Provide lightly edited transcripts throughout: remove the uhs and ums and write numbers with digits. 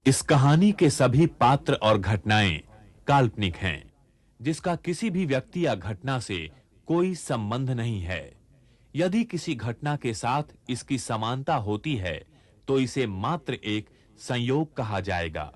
इस कहानी के सभी पात्र और घटनाएं काल्पनिक हैं, जिसका किसी भी व्यक्ति या घटना से कोई संबंध नहीं है। यदि किसी घटना के साथ इसकी समानता होती है, तो इसे मात्र एक संयोग कहा जाएगा।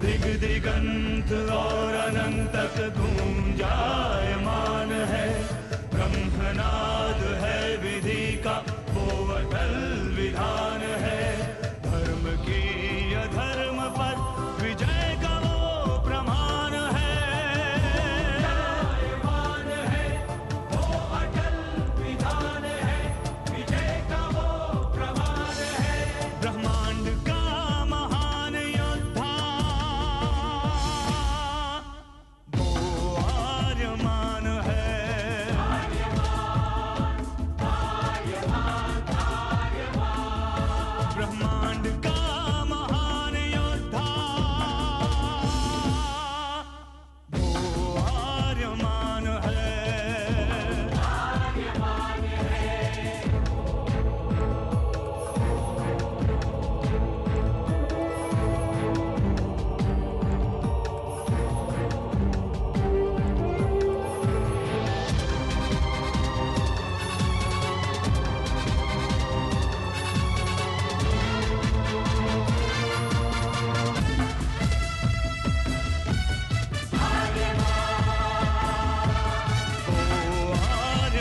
दिग दिगंत और अनंत तक गूंजायमान है। ब्रह्मनाद है विधि का वो अटल विधान है। धर्म की अधर्म पर विजय का वो प्रमाण है। जायमान है वो अटल विधान है। विजय का वो प्रमाण है। ब्रह्मांड का महान योद्धा वो आर्यमान है। ब्रह्मांड का महान योद्धा वो आर्यमान है। वो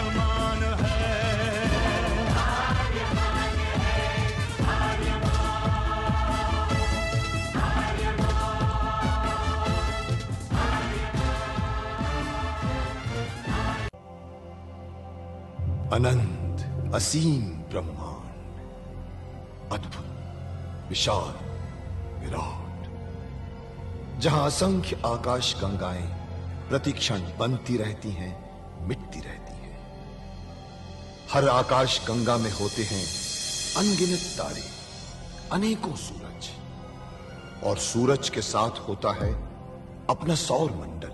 आर्यमान है। अनंत असीम ब्रह्मांड, अद्भुत, विशाल, विराट, जहां असंख्य आकाश गंगाएं प्रतिक्षण बनती रहती हैं, मिटती रहती हैं। हर आकाश गंगा में होते हैं अनगिनत तारे, अनेकों सूरज, और सूरज के साथ होता है अपना सौर मंडल,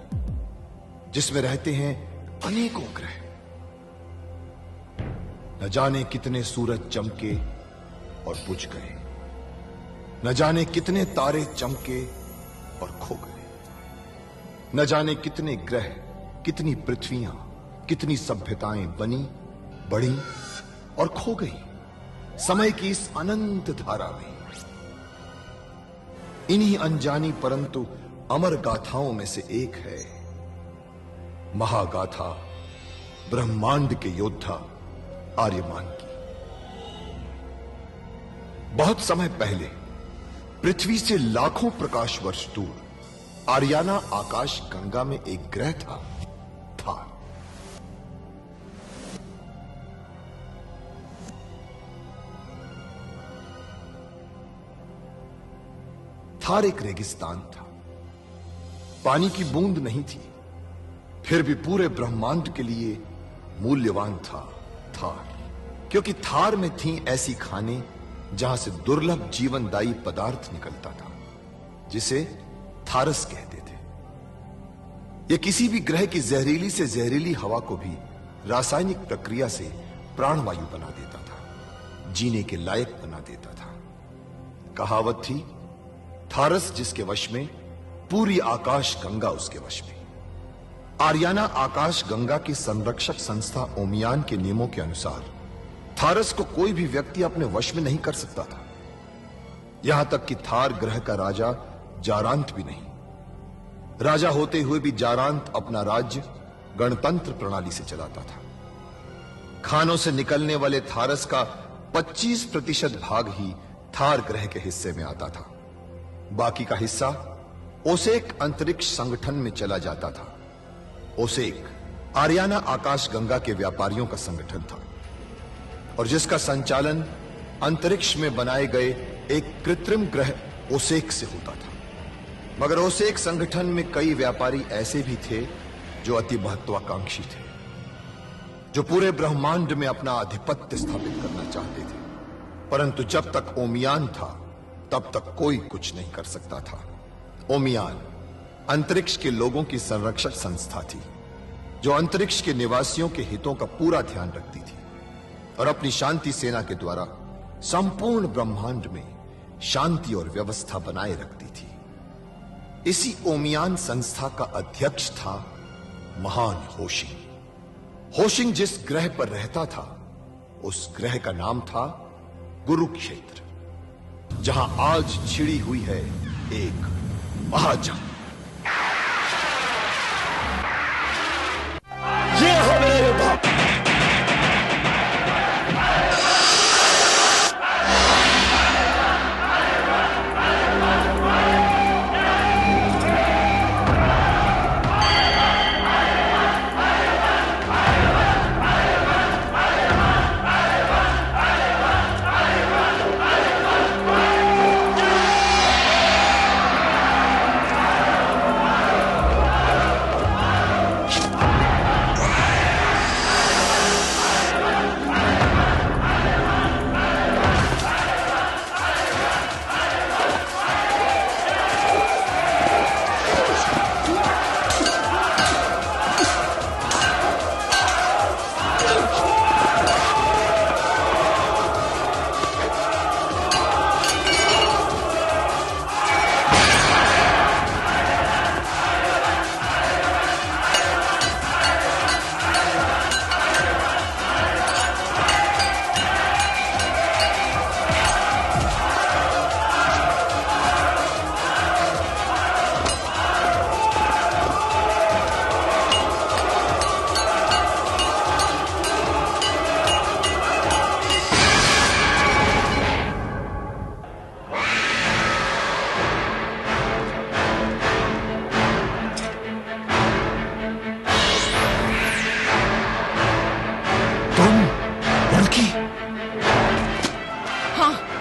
जिसमें रहते हैं अनेकों ग्रह। न जाने कितने सूरज चमके और बुझ गए, न जाने कितने तारे चमके और खो गए, न जाने कितने ग्रह, कितनी पृथ्वियां, कितनी सभ्यताएं बनी, बढ़ी और खो गई समय की इस अनंत धारा में। इन्हीं अनजानी परंतु अमर गाथाओं में से एक है महागाथा ब्रह्मांड के योद्धा आर्यमान की। बहुत समय पहले पृथ्वी से लाखों प्रकाश वर्ष दूर आर्याना आकाश गंगा में एक ग्रह था, थार। थार एक रेगिस्तान था, पानी की बूंद नहीं थी, फिर भी पूरे ब्रह्मांड के लिए मूल्यवान था थार, क्योंकि थार में थी ऐसी खाने जहां से दुर्लभ जीवनदायी पदार्थ निकलता था, जिसे थारस कहते थे। यह किसी भी ग्रह की जहरीली से जहरीली हवा को भी रासायनिक प्रक्रिया से प्राणवायु बना देता था, जीने के लायक बना देता था। कहावत थी, थारस जिसके वश में, पूरी आकाश गंगा उसके वश में। आर्याना आकाश गंगा की संरक्षक संस्था ओमियान के नियमों के अनुसार थारस को कोई भी व्यक्ति अपने वश में नहीं कर सकता था। यहां तक कि थार ग्रह का राजा जारांत भी नहीं। राजा होते हुए भी जारांत अपना राज्य गणतंत्र प्रणाली से चलाता था। खानों से निकलने वाले थारस का 25% भाग ही थार ग्रह के हिस्से में आता था। बाकी का हिस्सा ओसेक अंतरिक्ष संगठन में चला जाता था। ओसेक आरियाना आकाश गंगा के व्यापारियों का संगठन था और जिसका संचालन अंतरिक्ष में बनाए गए एक कृत्रिम ग्रह ओसेक से होता था। मगर ओसेक संगठन में कई व्यापारी ऐसे भी थे जो अति महत्वाकांक्षी थे, जो पूरे ब्रह्मांड में अपना आधिपत्य स्थापित करना चाहते थे। परंतु जब तक ओमियान था तब तक कोई कुछ नहीं कर सकता था। ओमियान अंतरिक्ष के लोगों की संरक्षक संस्था थी जो अंतरिक्ष के निवासियों के हितों का पूरा ध्यान रखती थी और अपनी शांति सेना के द्वारा संपूर्ण ब्रह्मांड में शांति और व्यवस्था बनाए रखती थी। इसी ओमियान संस्था का अध्यक्ष था महान होशिंग। होशिंग जिस ग्रह पर रहता था उस ग्रह का नाम था कुरुक्षेत्र, जहां आज छिड़ी हुई है एक महाजंग। ये हो मेरे योद्धा।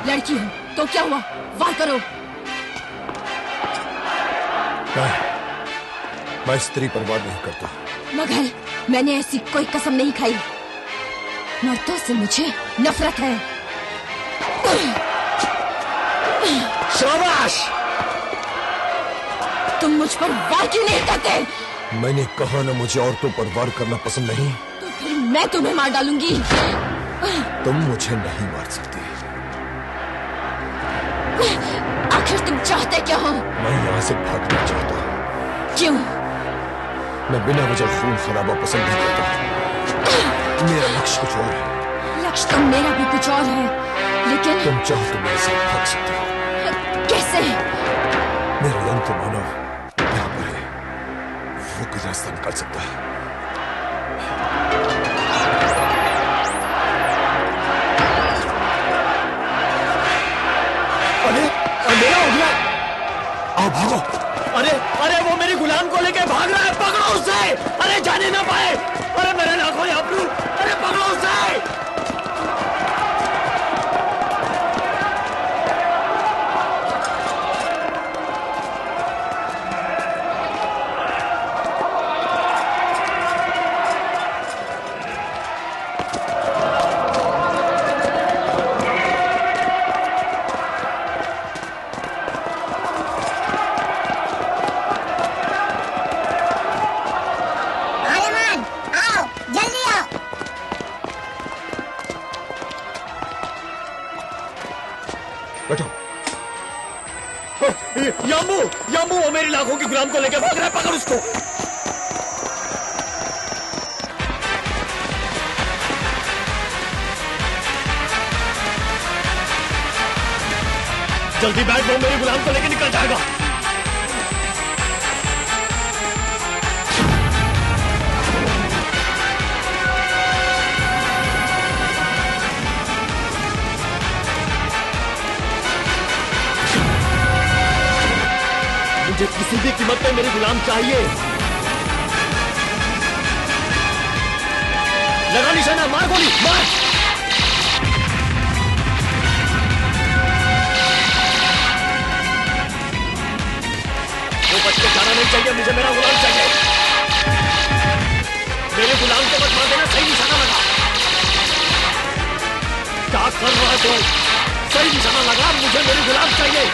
लड़की हूँ तो क्या हुआ, वार करो। मैं स्त्री पर वार नहीं करता। मगर मैंने ऐसी कोई कसम नहीं खाई। मर्दों से मुझे नफरत है। शाबाश! तुम मुझ पर वार क्यों नहीं करते? मैंने कहा ना मुझे औरतों पर वार करना पसंद नहीं। तो फिर मैं तुम्हें मार डालूंगी। तुम मुझे नहीं मार सकती। आखिर तुम चाहते क्या हो? मैं यहाँ से भागना चाहता हूँ। क्यों? मैं बिना वजह खून खराबा पसंद नहीं करता। मेरा लक्ष्य कुछ और है। लक्ष्य तो मेरा भी कुछ और है, लेकिन तुम चाहो तो मेरे साथ भाग सकते हो। कैसे? मेरा यंत्र मानव यहाँ पर है, वो कोई रास्ता निकाल सकता है। अंधेरा हो गया। आओ भागो। अरे अरे वो मेरी गुलाम को लेके भाग रहा है, पकड़ो उसे। अरे जाने ना पाए। अरे मेरे लाखों यात्रू, अरे पकड़ो उसे। याम्बू वो मेरी लाखों की गुलाम को लेकर भाग रहा है, पकड़ उसको। जल्दी बैठ, वो मेरे गुलाम को लेके निकल जाएगा। मुझे किसी भी कीमत पे मेरे गुलाम चाहिए। लगा निशाना, मार गोली, मार। वो बच के जाना नहीं चाहिए, मुझे मेरा गुलाम चाहिए। मेरे गुलाम को मत मार देना, सही निशाना लगा। क्या कर रहा है तू? सही निशाना लगा, मुझे मेरे गुलाम चाहिए।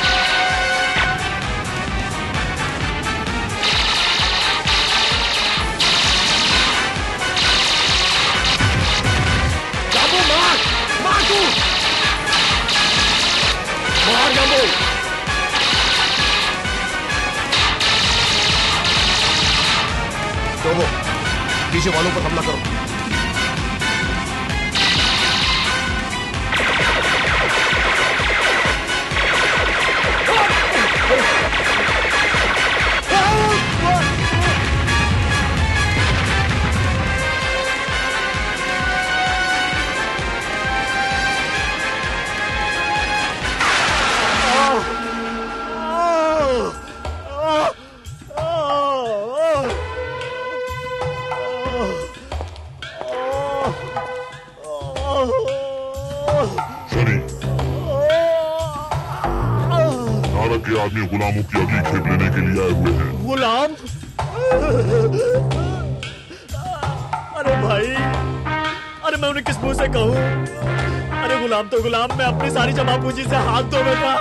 मार तू, मार जामो। तो पीछे वालों पर हमला करो। के आदमी गुलामों की अगली खेप लेने के लिए आए हुए हैं। गुलाम? अरे भाई, अरे मैं उन्हें किस मुंह से कहूं? अरे गुलाम तो गुलाम, मैं अपनी सारी जमा पूंजी से हाथ धो बैठा।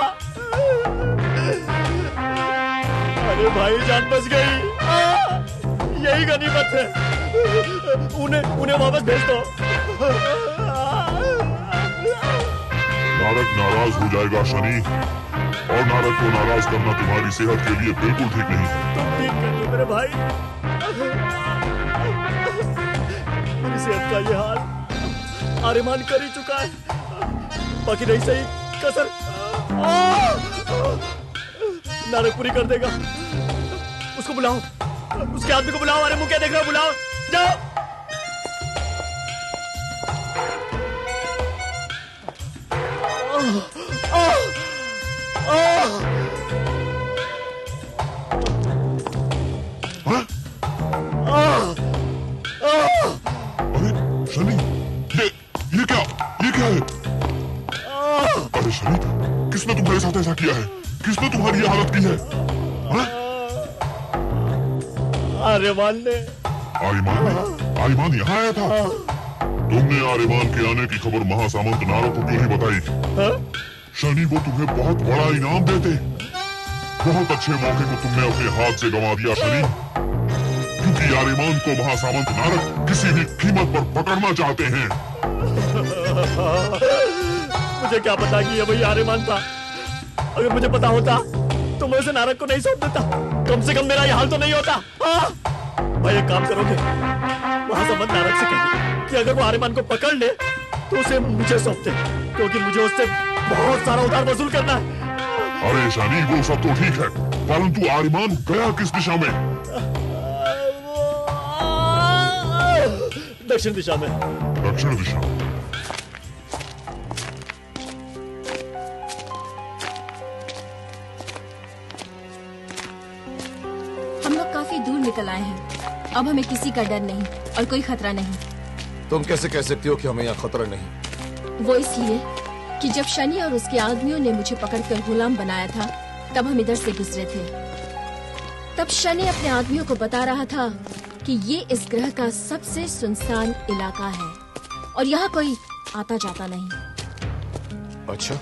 अरे भाई, जान बच गई। यही गनीमत है। उन्हें वापस भेज दो। नारद नाराज हो जाएगा शनि, और नारद को नाराज करना तुम्हारी सेहत के लिए बिल्कुल ठीक नहीं है। तुम ठीक कर दो मेरे भाई। मेरी सेहत का ये हाल आर्यमान कर ही चुका है, बाकी नहीं सही कसर नारद पूरी कर देगा। उसको बुलाओ, उसके आदमी को बुलाओ। अरे मुंह क्या देख रहे हो? बुलाओ, जाओ। अरे शनि, ये क्या है? अरे शनि, किसने तुम्हारे साथ ऐसा किया है? किसने तुम्हारी ये हालत की है? आर्यमान ने। आर्यमान यहाँ आया था? तुमने आर्यमान के आने की खबर महासामंत नारद को क्यों नहीं बताई? शनि, वो तुम्हें बहुत बड़ा इनाम देते। बहुत अच्छे मौके को तुमने अपने हाथ से गंवा दिया शनि, क्योंकि आर्यमान को महासामंत नारद किसी भी कीमत पर पकड़ना चाहते हैं। मुझे क्या पता कि ये वही आर्यमान था। अगर मुझे पता होता तो मैं उसे नारद को नहीं सौंप देता। कम से कम मेरा ये हाल तो नहीं होता। भाई, एक काम करोगे, महासामंत नारद से कहिए कि अगर वो आर्यमान को पकड़ ले तो उसे मुझे सौंप दे, क्योंकि मुझे उससे बहुत सारा उधार वसूल करना है। अरे शनि, वो सब तो ठीक है, परंतु आर्यमान गया किस दिशा में? दक्षिण दिशा में। दक्षिण दिशा? हम लोग काफी दूर निकल आए हैं। अब हमें किसी का डर नहीं और कोई खतरा नहीं। तुम कैसे कह सकती हो कि हमें यहाँ खतरा नहीं? वो इसलिए कि जब शनि और उसके आदमियों ने मुझे पकड़कर गुलाम बनाया था, तब हम इधर से गुजरे थे। तब शनि अपने आदमियों को बता रहा था कि ये इस ग्रह का सबसे सुनसान इलाका है और यहाँ कोई आता जाता नहीं। अच्छा,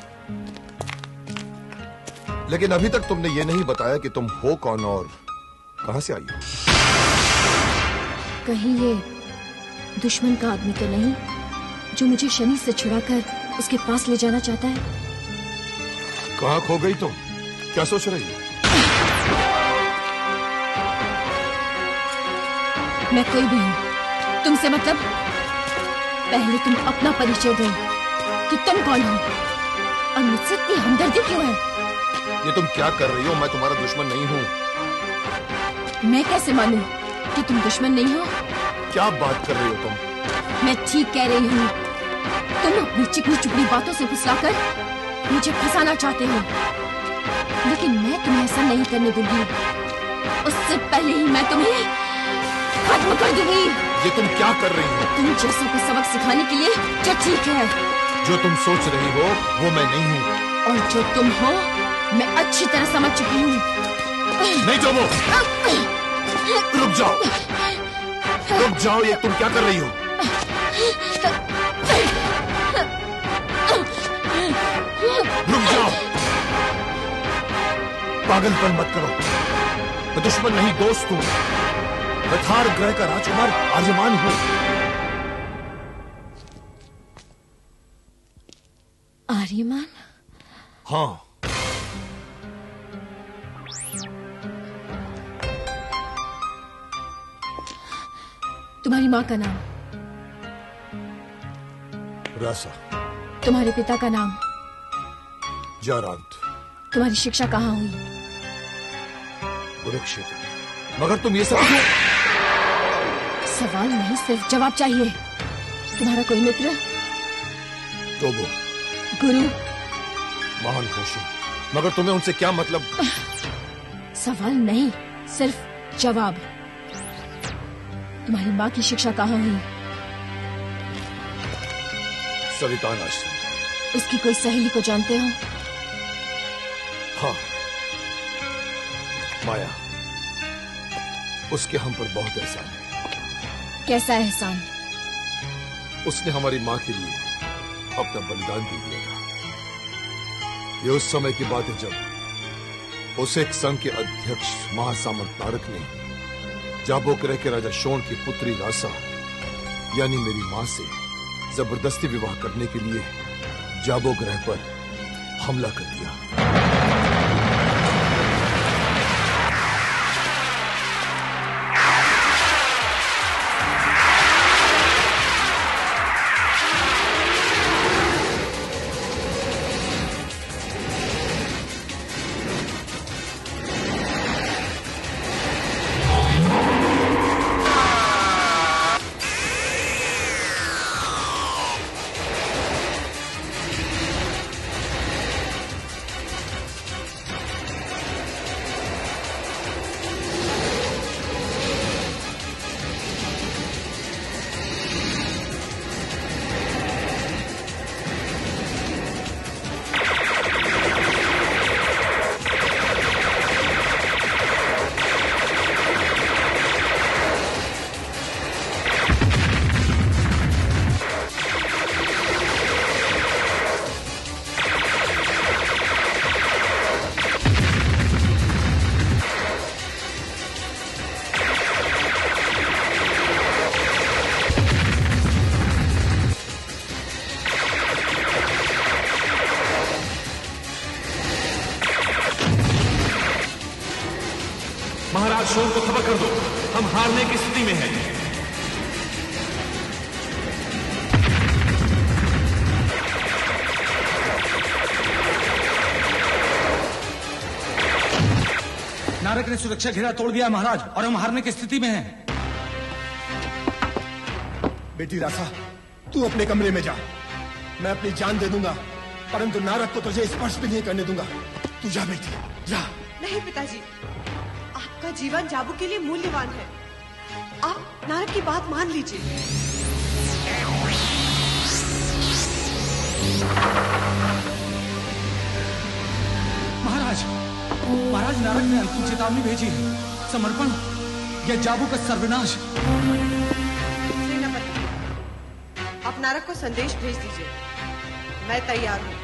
लेकिन अभी तक तुमने ये नहीं बताया कि तुम हो कौन और कहां से आई हो। कहीं ये दुश्मन का आदमी तो नहीं जो मुझे शनि से छुड़ाकर उसके पास ले जाना चाहता है? कहां खो गई तुम? क्या सोच रही हो? मैं कोई भी हूँ, तुमसे मतलब? पहले तुम अपना परिचय दो कि तुम कौन हो और मुझसे इतनी हमदर्दी क्यों है? ये तुम क्या कर रही हो? मैं तुम्हारा दुश्मन नहीं हूँ। मैं कैसे मानूं कि तुम दुश्मन नहीं हो? क्या बात कर रही हो तुम? मैं ठीक कह रही हूँ। तुम अपनी चिकनी चुपड़ी बातों से फुसलाकर मुझे फंसाना चाहते हो, लेकिन मैं तुम्हें ऐसा नहीं करने दूंगी। उससे पहले ही मैं तुम्हें खत्म कर दूंगी। ये तुम क्या कर रही हो? तुम जैसों को सबक सिखाने के लिए जो ठीक है। जो तुम सोच रही हो वो मैं नहीं हूँ। और जो तुम हो मैं अच्छी तरह समझ चुकी हूँ। नहीं जोबो, रुक जाओ, रुक जाओ। ये तुम क्या कर रही हो? रुक जाओ, पागलपन मत करो। मैं दुश्मन नहीं, दोस्त हूँ। मैं थार ग्रह का राजकुमार आर्यमान हूँ। आर्यमान? हाँ, तुम्हारी माँ का नाम? रासा। तुम्हारे पिता का नाम? जारांत। तुम्हारी शिक्षा कहाँ हुई? कुरुक्षेत्र। मगर तुम ये सब क्यों? सवाल नहीं, सिर्फ जवाब चाहिए। तुम्हारा कोई मित्र? टोबो। गुरु? महान होशी। मगर तुम्हें उनसे क्या मतलब? सवाल नहीं, सिर्फ जवाब। तुम्हारी माँ की शिक्षा कहाँ हुई? सवितान आश्रम। उसकी कोई सहेली को जानते हो? हाँ, माया। उसके हम पर बहुत एहसान है। कैसा एहसान? उसने हमारी माँ के लिए अपना बलिदान दे दिया था। ये उस समय की बात है जब ओसेक संघ के अध्यक्ष महासामंत नारक ने जाबोकरे के राजा शोण की पुत्री रासा यानी मेरी माँ से जबरदस्ती विवाह करने के लिए जाबोकरे पर हमला कर दिया। महाराज शोर को खबर कर दो, हम हारने की स्थिति में हैं। नारक ने सुरक्षा घेरा तोड़ दिया महाराज, और हम हारने की स्थिति में हैं। बेटी रासा, तू अपने कमरे में जा। मैं अपनी जान दे दूंगा, परंतु नारक को तुझे स्पर्श भी नहीं करने दूंगा। तू जा बेटी, जा। नहीं पिताजी, आपका जीवन जाबू के लिए मूल्यवान है। आप नारक की बात मान लीजिए। महाराज, महाराज नारक ने अंतिम चेतावनी भेजी है। समर्पण या जाबू का सर्वनाश। सेनापति, आप नारक को संदेश भेज दीजिए। मैं तैयार हूँ।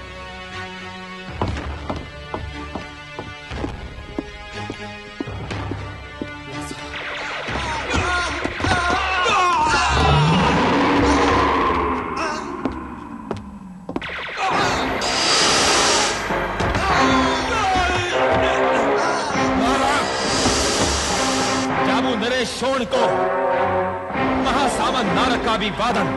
शोण को महासामंत नारक का अभिवादन।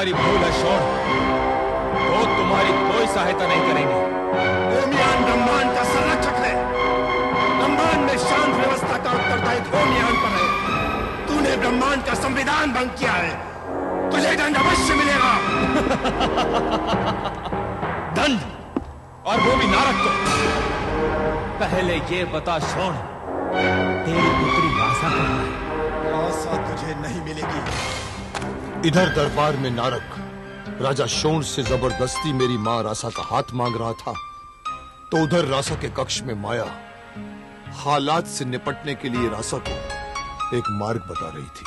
तुम्हारी भूल है शोण, वो तुम्हारी कोई सहायता नहीं करेंगे। होमियान ब्रह्मांड का संरक्षक है। ब्रह्मांड में शांत व्यवस्था का उत्तरदायित्व होमियान पर है। तूने ब्रह्मांड का संविधान भंग किया है, तुझे दंड अवश्य मिलेगा। दंड, और वो भी नारक को। पहले ये बता शोण, तेरी पुत्री रासा कहाँ है? रासा तुझे नहीं मिलेगी। इधर दरबार में नारक राजा शोण से जबरदस्ती मेरी मां रासा का हाथ मांग रहा था, तो उधर रासा के कक्ष में माया हालात से निपटने के लिए रासा को एक मार्ग बता रही थी।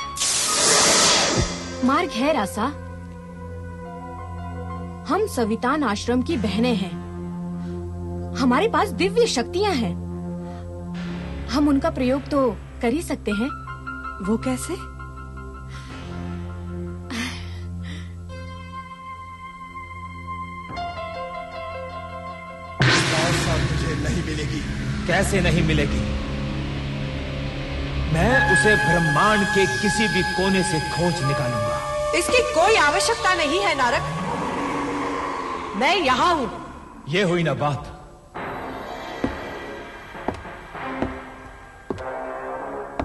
मार्ग है रासा। हम सवितान आश्रम की बहनें हैं। हमारे पास दिव्य शक्तियां हैं। हम उनका प्रयोग तो कर ही सकते हैं। वो कैसे? रासा तुझे नहीं मिलेगी। कैसे नहीं मिलेगी? मैं उसे ब्रह्मांड के किसी भी कोने से खोज निकालूंगा। इसकी कोई आवश्यकता नहीं है नारक। मैं यहाँ हूँ। ये हुई ना बात।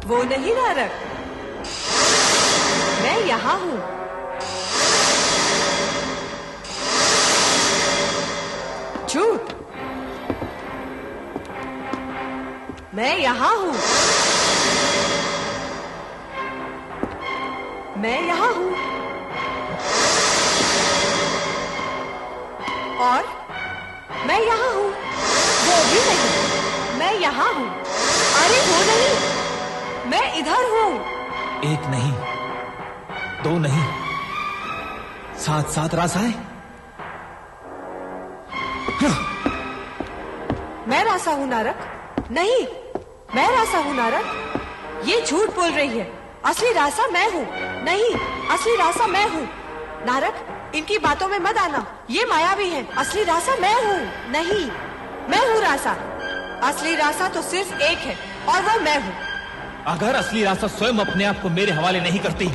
वो नहीं नारक, मैं यहाँ हूँ। झूठ। मैं यहाँ हूँ। मैं यहाँ हूँ। और मैं यहाँ हूँ। वो भी नहीं, मैं यहाँ हूँ। अरे वो नहीं, मैं इधर हूँ। एक नहीं, दो नहीं, सात सात रासाएं। मैं रासा हूँ नारक? नहीं, मैं रासा हूँ नारक? ये झूठ बोल रही है। असली रासा मैं हूँ। नहीं, असली रासा मैं हूँ। नारक, इनकी बातों में मत आना। ये मायावी है। असली रासा मैं हूँ। नहीं, मैं हूँ रासा। असली रासा तो सिर्फ एक है, और वो मैं हूँ। अगर असली रासा स्वयं अपने आप को मेरे हवाले नहीं करती,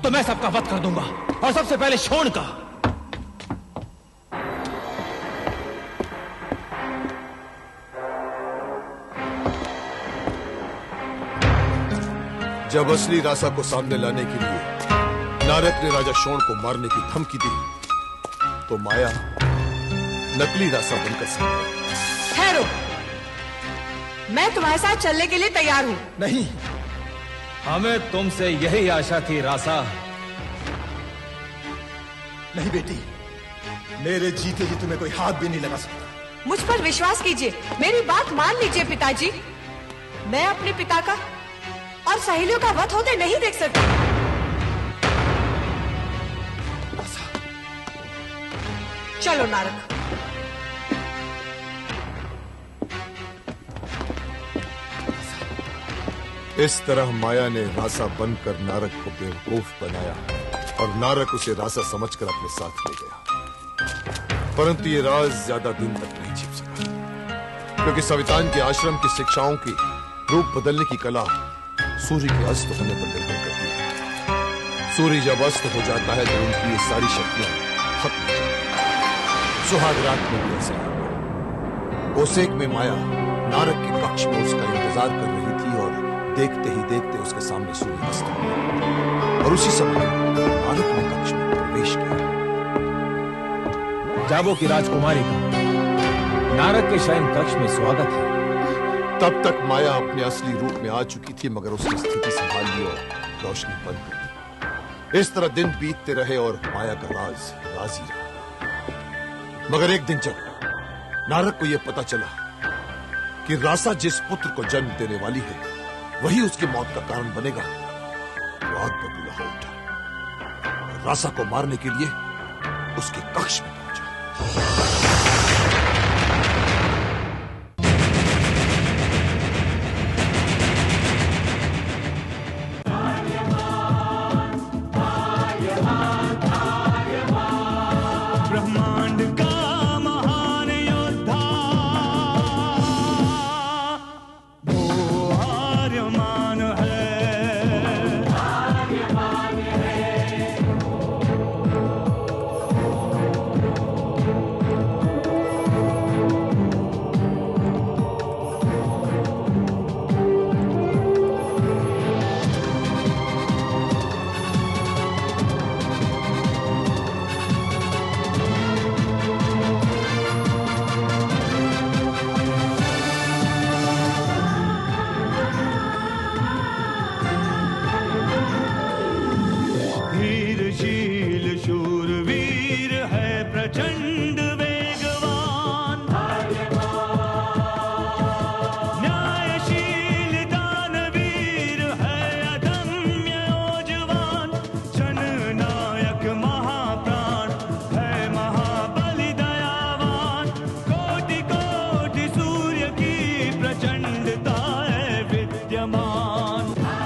तो मैं सबका वध कर दूंगा, और सबसे पहले शोण का। जब असली रासा को सामने लाने के लिए नारक ने राजा शोण को मारने की धमकी दी, तो माया नकली रासा बनकर सामने। ठहरो, मैं तुम्हारे साथ चलने के लिए तैयार हूँ। नहीं, हमें तुमसे यही आशा थी रासा। नहीं बेटी, मेरे जीते जी तुम्हें कोई हाथ भी नहीं लगा सकता। मुझ पर विश्वास कीजिए, मेरी बात मान लीजिए पिताजी। मैं अपने पिता का और सहेलियों का वध होते नहीं देख सकती। चलो नारक। इस तरह माया ने रासा बनकर नारक को बेवकूफ बनाया, और नारक उसे रासा समझकर अपने साथ ले गया। परंतु ये राज ज्यादा दिन तक नहीं छिप सका, क्योंकि सवितान के आश्रम की शिक्षाओं की रूप बदलने की कला सूर्य के अस्त होने पर निर्भर करती है। सूर्य जब अस्त हो जाता है तो उनकी ये सारी शक्तियां खत्म हो जाती हैं। सुहाग रात में भी ऐसा हुआ। ओसेक में माया नारक के कक्ष में उसका इंतजार कर रही थी, और देखते ही देखते उसके सामने सूर्य अस्त हो गया, और उसी समय नारक ने कक्ष में प्रवेश किया। जाबो की राजकुमारी का नारक के शयन कक्ष में स्वागत है। तब तक माया अपने असली रूप में आ चुकी थी, मगर उसने स्थिति संभाल ली और रोशनी बंद कर दी। इस तरह दिन बीतते रहे और माया का राज राजी रहा। मगर एक दिन जब नारक को यह पता चला कि रासा जिस पुत्र को जन्म देने वाली है वही उसकी मौत का कारण बनेगा, वो आग बबूला हो उठा और रासा को मारने के लिए उसके कक्ष में पहुंचा। ब्रह्मांड का महान योद्धा वो आर्यमान है। स्वानुभाव